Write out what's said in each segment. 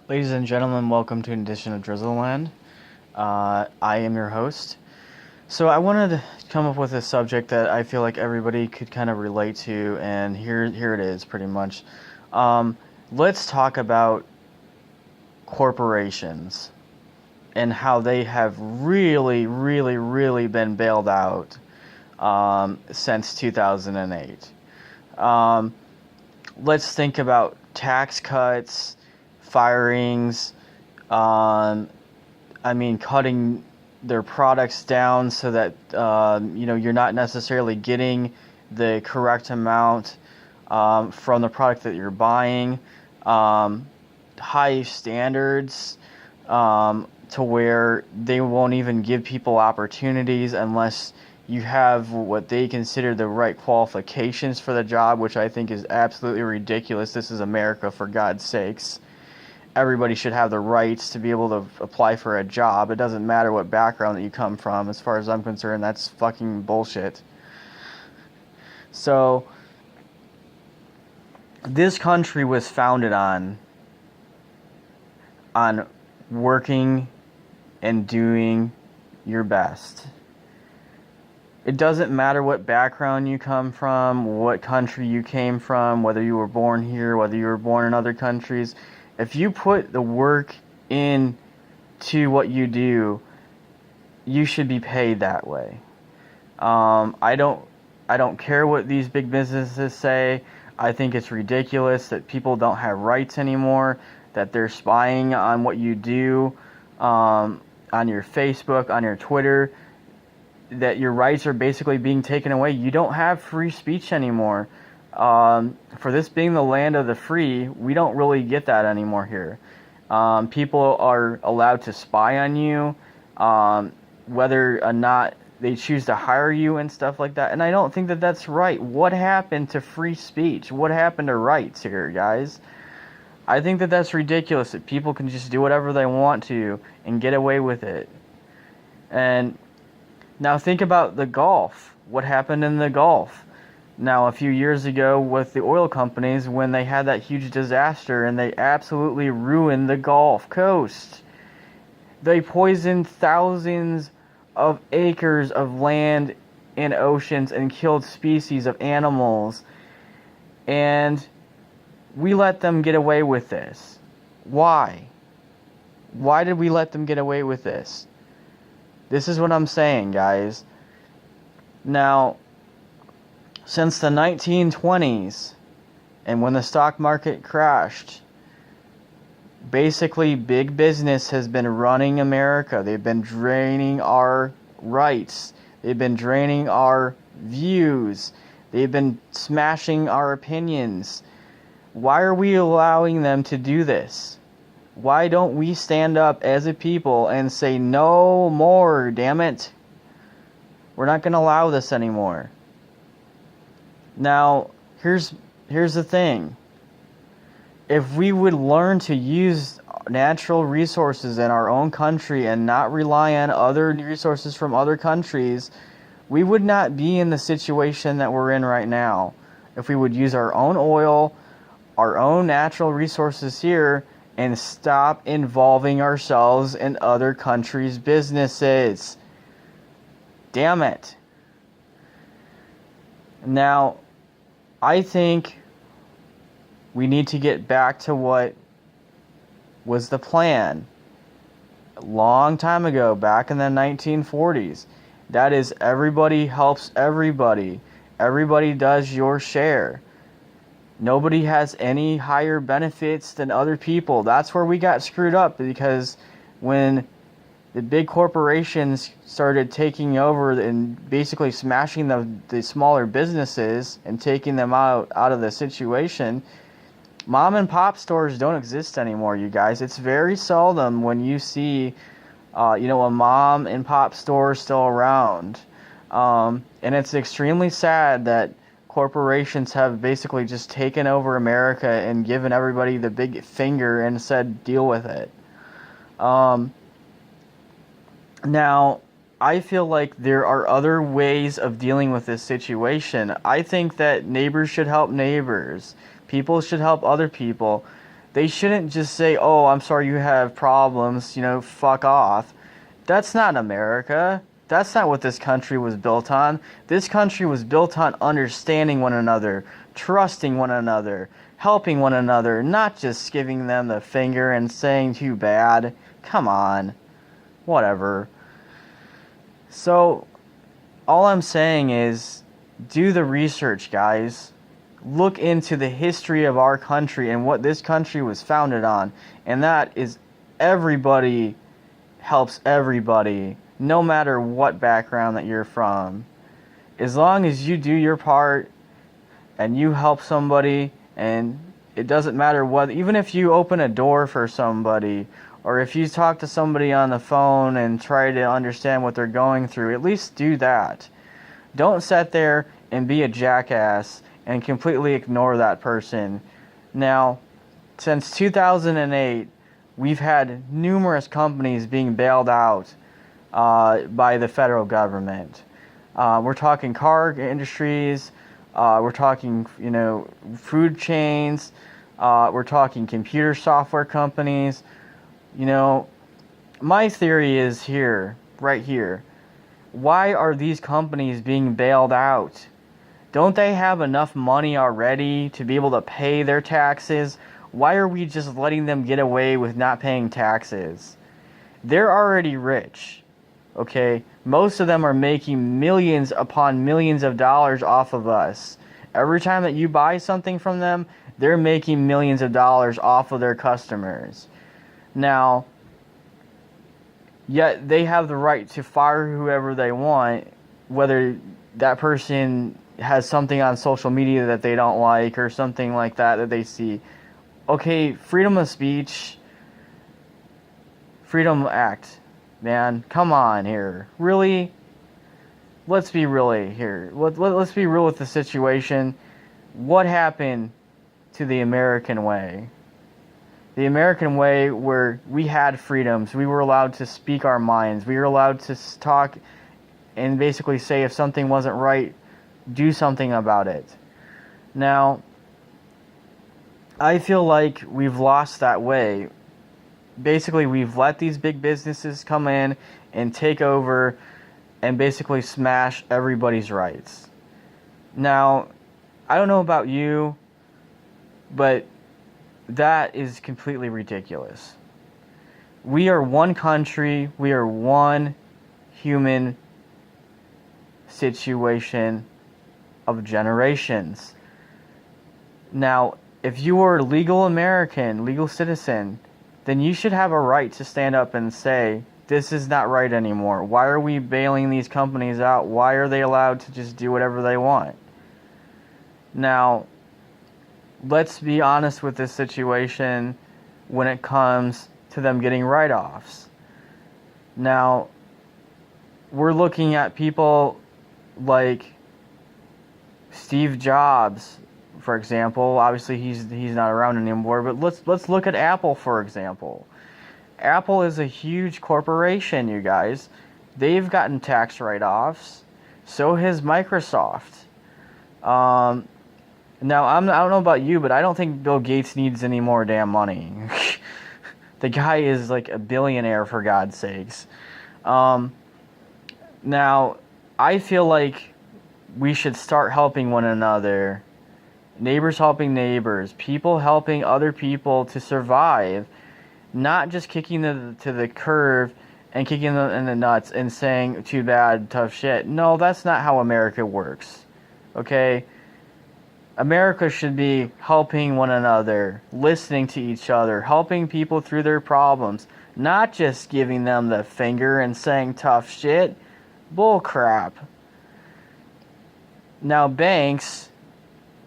Ladies and gentlemen, welcome to an edition of Drizzleland. I am your host. So I wanted to come up with a subject that I feel like everybody could kind of relate to, and here it is, pretty much. Um, let's talk about corporations and how they have really been bailed out since 2008. Um, let's think about tax cuts, firings, um, cutting their products down so that you're not necessarily getting the correct amount from the product that you're buying. High standards to where they won't even give people opportunities unless you have what they consider the right qualifications for the job, which I think is absolutely ridiculous. This is America, for God's sakes. Everybody should have the rights to be able to apply for a job. It doesn't matter what background that you come from. As far as I'm concerned, that's fucking bullshit. So, this country was founded on working and doing your best. It doesn't matter what background you come from, what country you came from, whether you were born here, whether you were born in other countries. If you put the work in to what you do, you should be paid that way. I don't care what these big businesses say. I think it's ridiculous that people don't have rights anymore, that they're spying on what you do, on your Facebook, on your Twitter, that your rights are basically being taken away. You don't have free speech anymore. For this being the land of the free, we don't really get that anymore here. People are allowed to spy on you, whether or not they choose to hire you and stuff like that. And I don't think that that's right. What happened to free speech? What happened to rights here, guys? I think that that's ridiculous, that people can just do whatever they want to and get away with it. And now think about the Gulf. What happened in the Gulf? Now, a few years ago with the oil companies, when they had that huge disaster and they absolutely ruined the Gulf Coast. They poisoned thousands of acres of land and oceans and killed species of animals. And we let them get away with this. Why? Why did we let them get away with this? This is what I'm saying, guys. Now, since the 1920s, and when the stock market crashed, basically big business has been running America. They've been draining our rights. They've been draining our views. They've been smashing our opinions. Why are we allowing them to do this? Why don't we stand up as a people and say no more, damn it? We're not going to allow this anymore. Now, here's the thing. If we would learn to use natural resources in our own country and not rely on other resources from other countries, we would not be in the situation that we're in right now. If we would use our own oil, our own natural resources here, and stop involving ourselves in other countries' businesses. Damn it. Now, I think we need to get back to what was the plan a long time ago, back in the 1940s. That is, everybody helps everybody. Everybody does your share. Nobody has any higher benefits than other people. That's where we got screwed up, because when the big corporations started taking over and basically smashing the smaller businesses and taking them out of the situation, mom and pop stores don't exist anymore, you guys. It's very seldom when you see a mom and pop store still around. And it's extremely sad that corporations have basically just taken over America and given everybody the big finger and said, deal with it. Now, I feel like there are other ways of dealing with this situation. I think that neighbors should help neighbors. People should help other people. They shouldn't just say, "Oh, I'm sorry you have problems, fuck off." That's not America. That's not what this country was built on. This country was built on understanding one another, trusting one another, helping one another, not just giving them the finger and saying too bad. Come on. Whatever. So, all I'm saying is, do the research, guys. Look into the history of our country and what this country was founded on. And that is everybody helps everybody, no matter what background that you're from. As long as you do your part and you help somebody, and it doesn't matter what, even if you open a door for somebody, or if you talk to somebody on the phone and try to understand what they're going through, at least do that. Don't sit there and be a jackass and completely ignore that person. Now, since 2008, we've had numerous companies being bailed out by the federal government. We're talking car industries, we're talking, food chains, we're talking computer software companies. My theory is right here. Why are these companies being bailed out? Don't they have enough money already to be able to pay their taxes? Why are we just letting them get away with not paying taxes? They're already rich, okay? Most of them are making millions upon millions of dollars off of us. Every time that you buy something from them, they're making millions of dollars off of their customers. Now, yet they have the right to fire whoever they want, whether that person has something on social media that they don't like or something like that they see. Okay, freedom of speech, Freedom Act, man, come on here. Really? Let's be really here. Let's be real with the situation. What happened to the American way? The American way, where we had freedoms, we were allowed to speak our minds, we were allowed to talk and basically say if something wasn't right, do something about it. Now, I feel like we've lost that way. Basically, we've let these big businesses come in and take over and basically smash everybody's rights. Now, I don't know about you, but that is completely ridiculous. We are one country, we are one human situation of generations. Now, if you are a legal American, legal citizen, then you should have a right to stand up and say, this is not right anymore. Why are we bailing these companies out? Why are they allowed to just do whatever they want? Now, let's be honest with this situation when it comes to them getting write-offs. Now, we're looking at people like Steve Jobs, for example. Obviously, he's not around anymore, but let's look at Apple, for example. Apple is a huge corporation, you guys. They've gotten tax write-offs. So has Microsoft. Now, I don't know about you, but I don't think Bill Gates needs any more damn money. The guy is like a billionaire, for God's sakes. Now, I feel like we should start helping one another. Neighbors helping neighbors. People helping other people to survive. Not just kicking them to the curve and kicking them in the nuts and saying, too bad, tough shit. No, that's not how America works. Okay? America should be helping one another, listening to each other, helping people through their problems, not just giving them the finger and saying tough shit. Bull crap. Now, banks,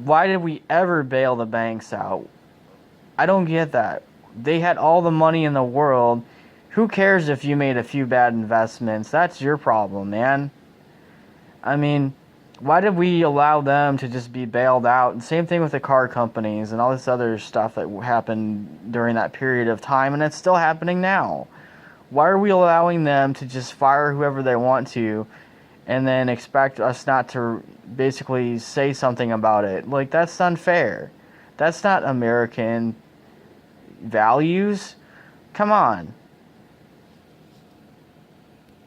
why did we ever bail the banks out? I don't get that. They had all the money in the world. Who cares if you made a few bad investments? That's your problem, man. I mean, why did we allow them to just be bailed out? And same thing with the car companies and all this other stuff that happened during that period of time, and it's still happening now. Why are we allowing them to just fire whoever they want to and then expect us not to basically say something about it? Like, that's unfair. That's not American. values. Come on.